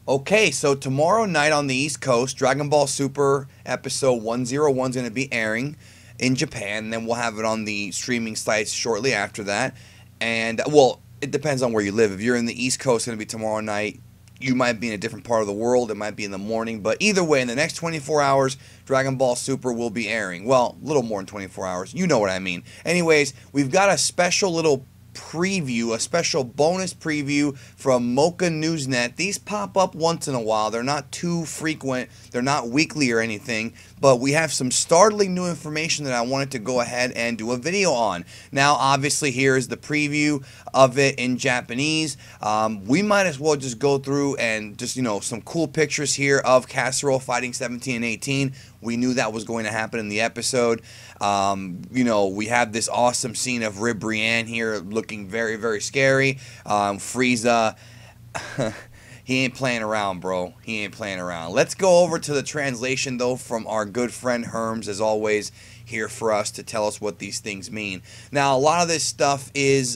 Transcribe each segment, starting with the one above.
Okay, so tomorrow night on the East Coast, Dragon Ball Super episode 101 is going to be airing in Japan. And then we'll have it on the streaming sites shortly after that. And, well, it depends on where you live. If you're in the East Coast, it's going to be tomorrow night. You might be in a different part of the world. It might be in the morning. But either way, in the next 24 hours, Dragon Ball Super will be airing. Well, a little more than 24 hours. You know what I mean. Anyways, we've got a special little preview, a special bonus preview from Mocha Newsnet. These pop up once in a while. They're not too frequent. They're not weekly or anything, but we have some startling new information that I wanted to go ahead and do a video on. Now, obviously, here is the preview of it in Japanese. We might as well just go through and just, some cool pictures here of Casserole fighting 17 and 18. We knew that was going to happen in the episode. We have this awesome scene of Rib Brienne here looking very, very scary. Frieza, he ain't playing around, bro. He ain't playing around. Let's go over to the translation, though, from our good friend Herms, as always, here for us to tell us what these things mean. Now, a lot of this stuff is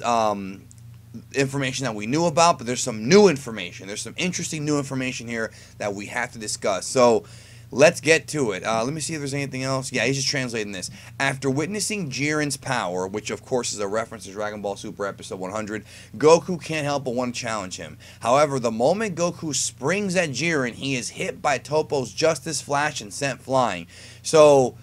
information that we knew about, but there's some new information. There's some interesting new information here that we have to discuss. So, let's get to it. Let me see if there's anything else. Yeah, he's just translating this. After witnessing Jiren's power, which of course is a reference to Dragon Ball Super Episode 100, Goku can't help but want to challenge him. However, the moment Goku springs at Jiren, he is hit by Toppo's Justice Flash and sent flying. So,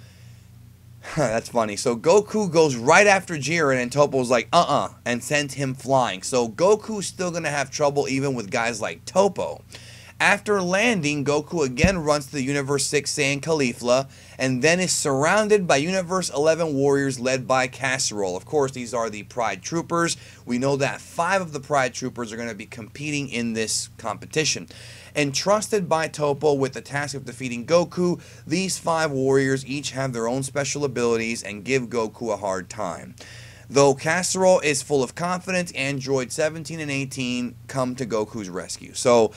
that's funny. So Goku goes right after Jiren, and Toppo's like, and sends him flying. So Goku's still going to have trouble even with guys like Toppo. After landing, Goku again runs to the Universe 6 Saiyan Caulifla, and then is surrounded by Universe 11 warriors led by Casserole. Of course, these are the Pride Troopers. We know that 5 of the Pride Troopers are going to be competing in this competition. Entrusted by Toppo with the task of defeating Goku, these 5 warriors each have their own special abilities and give Goku a hard time. Though Casserole is full of confidence, Android 17 and 18 come to Goku's rescue. So,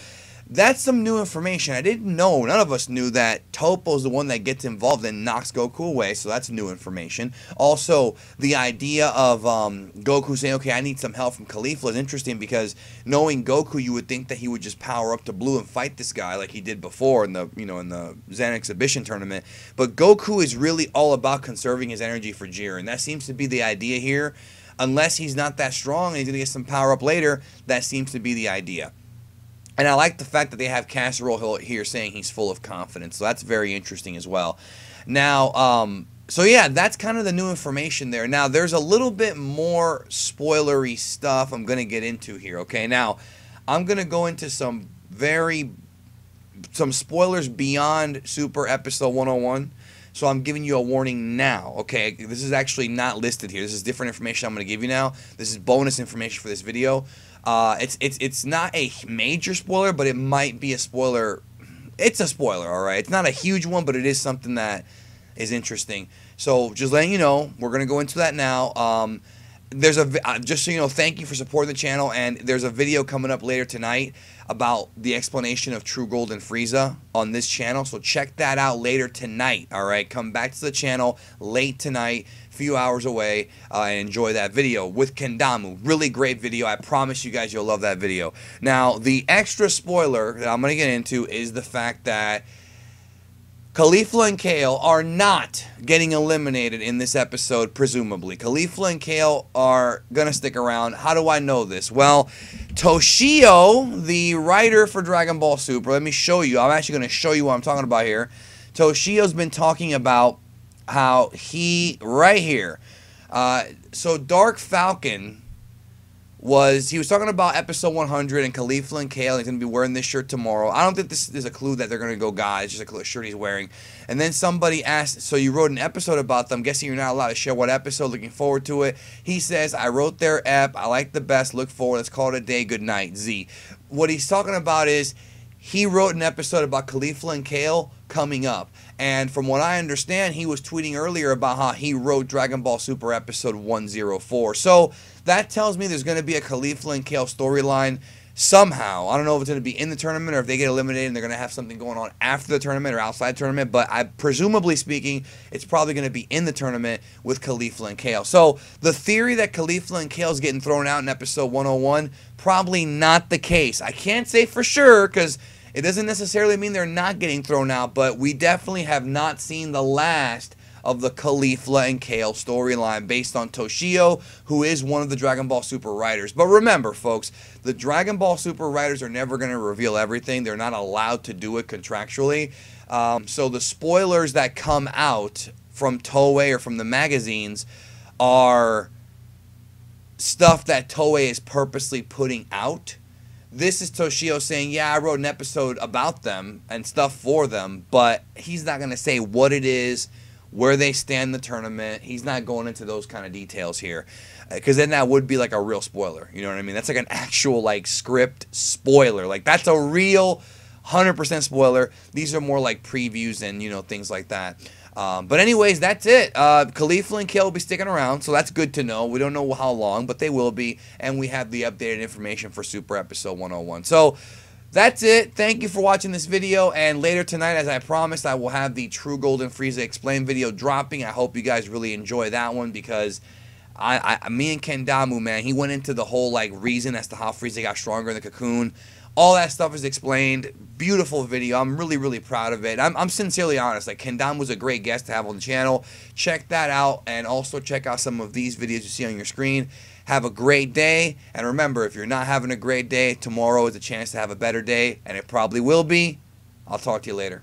that's some new information. I didn't know, none of us knew that Toppo's the one that gets involved and knocks Goku away, so that's new information. Also, the idea of Goku saying, okay, I need some help from Caulifla is interesting because knowing Goku, you would think that he would just power up to Blue and fight this guy like he did before in the, in the Zen Exhibition tournament. But Goku is really all about conserving his energy for Jiren. That seems to be the idea here. Unless he's not that strong and he's going to get some power up later, that seems to be the idea. And I like the fact that they have Casserole here saying he's full of confidence. So that's very interesting as well. Now, so yeah, that's kind of the new information there. Now, there's a little bit more spoilery stuff I'm going to get into here, okay? Now, I'm going to go into some spoilers beyond Super Episode 101. So I'm giving you a warning now, okay? This is actually not listed here. This is different information I'm going to give you now. This is bonus information for this video. It's not a major spoiler, but it might be a spoiler. It's a spoiler, all right? It's not a huge one, but it is something that is interesting. So just letting you know, we're going to go into that now. There's just so you know, thank you for supporting the channel, and there's a video coming up later tonight about the explanation of True Gold and Frieza on this channel, so check that out later tonight, alright? Come back to the channel late tonight, few hours away, and enjoy that video with Kendamu. Really great video. I promise you guys you'll love that video. Now, the extra spoiler that I'm going to get into is the fact that Caulifla and Kale are not getting eliminated in this episode, presumably. Caulifla and Kale are going to stick around. How do I know this? Well, Toshio, the writer for Dragon Ball Super, let me show you. I'm actually going to show you what I'm talking about here. Toshio's been talking about how right here. So Dark Falcon he was talking about episode 100 and Caulifla and Kale. He's going to be wearing this shirt tomorrow. I don't think this is a clue that they're going to go, guys. It's just a shirt he's wearing. And then somebody asked, so you wrote an episode about them. Guessing you're not allowed to share what episode. Looking forward to it. He says, I wrote their ep. I like the best. Look forward. Let's call it a day. Good night. Z. What he's talking about is he wrote an episode about Caulifla and Kale coming up. And from what I understand, he was tweeting earlier about how he wrote Dragon Ball Super Episode 104. So that tells me there's going to be a Caulifla and Kale storyline somehow. I don't know if it's going to be in the tournament or if they get eliminated and they're going to have something going on after the tournament or outside the tournament. But presumably speaking, it's probably going to be in the tournament with Caulifla and Kale. So the theory that Caulifla and Kale is getting thrown out in episode 101, probably not the case. I can't say for sure because It doesn't necessarily mean they're not getting thrown out, but we definitely have not seen the last of the Caulifla and Kale storyline based on Toshio, who is one of the Dragon Ball Super writers. But remember, folks, the Dragon Ball Super writers are never going to reveal everything. They're not allowed to do it contractually. So the spoilers that come out from Toei or from the magazines are stuff that Toei is purposely putting out. This is Toshio saying, yeah, I wrote an episode about them and stuff for them, but he's not going to say what it is, where they stand in the tournament. He's not going into those kind of details here, because then that would be like a real spoiler. You know what I mean? That's like an actual like script spoiler. Like that's a real 100% spoiler. These are more like previews and, you know, things like that. But anyways, that's it. Caulifla and Kale will be sticking around, so that's good to know. We don't know how long, but they will be, and we have the updated information for Super Episode 101. So that's it. Thank you for watching this video, and later tonight, as I promised, I will have the True Golden Frieza Explained video dropping. I hope you guys really enjoy that one, because me and Kendamu, man, he went into the whole like reason as to how Frieza got stronger in the cocoon. All that stuff is explained. Beautiful video. I'm really, really proud of it. I'm sincerely honest. Like, Kendam was a great guest to have on the channel. Check that out, and also check out some of these videos you see on your screen. Have a great day, and remember, if you're not having a great day, tomorrow is a chance to have a better day, and it probably will be. I'll talk to you later.